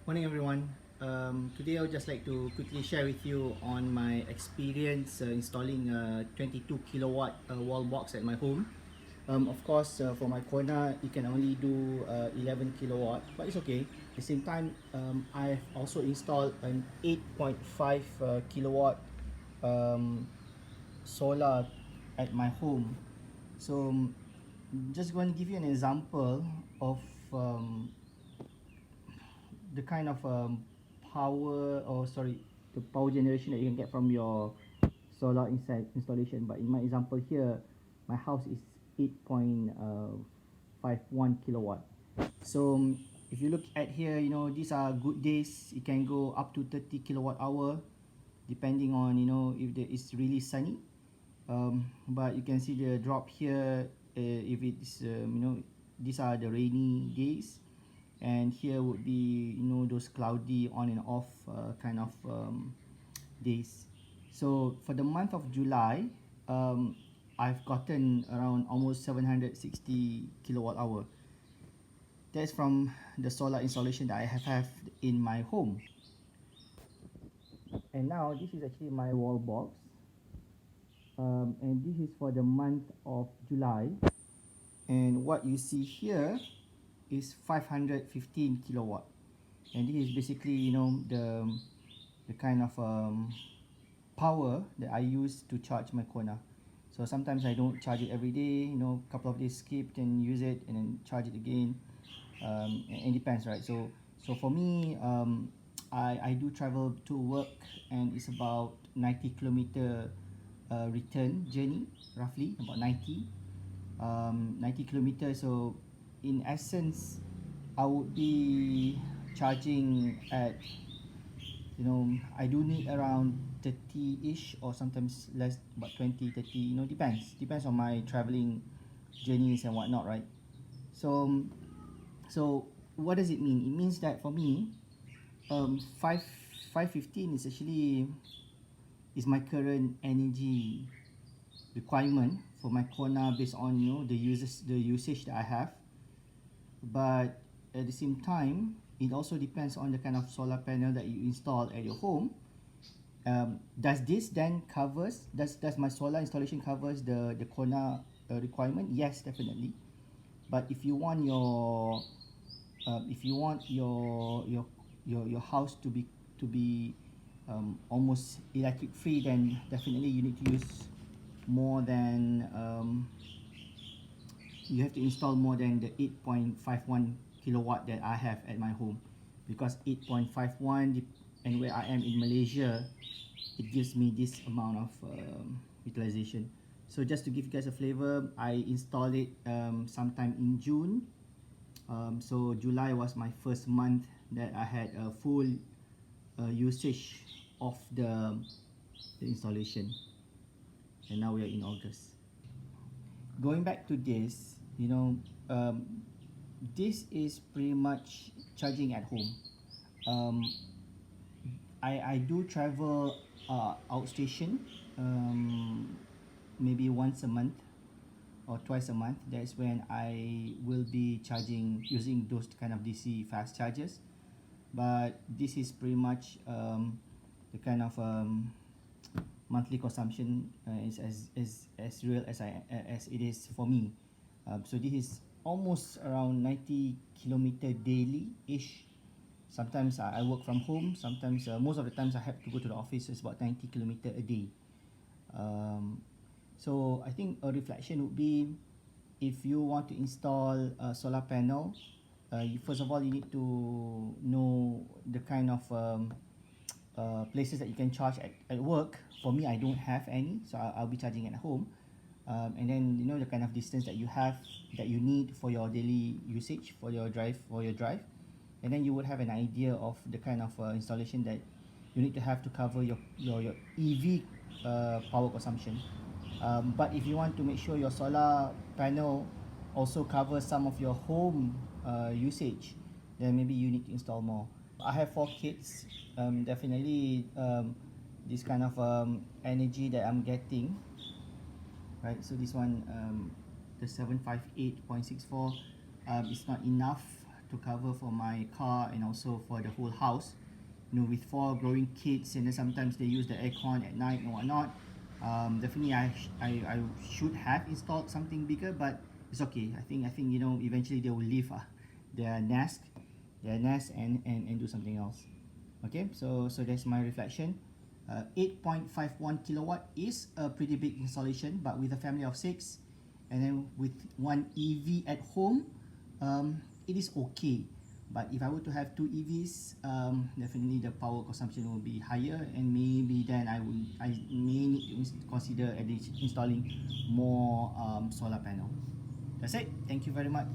Morning everyone. Today I would just like to quickly share with you on my experience installing a 22 kilowatt wall box at my home. Of course, for my Kona, it can only do 11 kilowatt, but it's okay. At the same time, I've also installed an 8.5 kilowatt um, solar at my home. So, just going to give you an example of the kind of the power generation that you can get from your solar installation. But in my example here, my house is 8.51 kilowatt. So if you look at here, these are good days. It can go up to 30 kilowatt hour depending on if it's really sunny. But you can see the drop here. If it's these are the rainy days, and here would be those cloudy on and off kind of days. So for the month of July, um, I've gotten around almost 760 kilowatt hour. That's from the solar installation that I have in my home. And now this is actually my wall box, and this is for the month of July. And what you see here is 515 kilowatt, and this is basically the kind of power that I use to charge my Kona. So sometimes I don't charge it every day, a couple of days skip and use it and then charge it again. It depends, right? So for me, I do travel to work, and it's about 90 kilometer return journey, roughly about 90 kilometers. So in essence, I would be charging at, I do need around 30-ish, or sometimes less, about 20, 30, depends on my traveling journeys and whatnot, right? So what does it mean? It means that for me, 515 is actually my current energy requirement for my Kona, based on the usage that I have. But at the same time, it also depends on the kind of solar panel that you install at your home. Does this then does my solar installation covers the Kona requirement? Yes, definitely. But if you want your house to be almost electric free, then definitely you need to use more than you have to install more than the 8.51 kilowatt that I have at my home, because 8.51, and where I am in Malaysia, it gives me this amount of utilization. So just to give you guys a flavor, I installed it sometime in June. So July was my first month that I had a full usage of the installation, and now we are in August. Going back to this, this is pretty much charging at home. um, I do travel outstation, maybe once a month or twice a month. That's when I will be charging using those kind of DC fast chargers. But this is pretty much the kind of monthly consumption is as real as it is for me. So this is almost around 90 kilometer daily ish. Sometimes I work from home. Sometimes most of the times I have to go to the office. It's about 90 kilometer a day. So I think a reflection would be, if you want to install a solar panel, first of all you need to know the kind of places that you can charge at work. For me, I don't have any, so I'll be charging at home. And then the kind of distance that you need for your daily usage, for your drive, and then you would have an idea of the kind of installation that you need to have to cover your EV power consumption. But if you want to make sure your solar panel also covers some of your home usage, then maybe you need to install more. I have 4 kids. Definitely, this kind of energy that I'm getting, right? So this one, the 758.64, is not enough to cover for my car and also for the whole house. You know, with 4 growing kids, and then sometimes they use the aircon at night and whatnot. Definitely, I should have installed something bigger, but it's okay. I think you know, eventually they will leave their nest, and do something else. Okay, so that's my reflection. 8.51 kilowatt is a pretty big installation, but with a family of 6, and then with one EV at home, it is okay. But if I were to have 2 EVs, definitely the power consumption will be higher, and maybe then I may need to consider at least installing more solar panel. That's it. Thank you very much.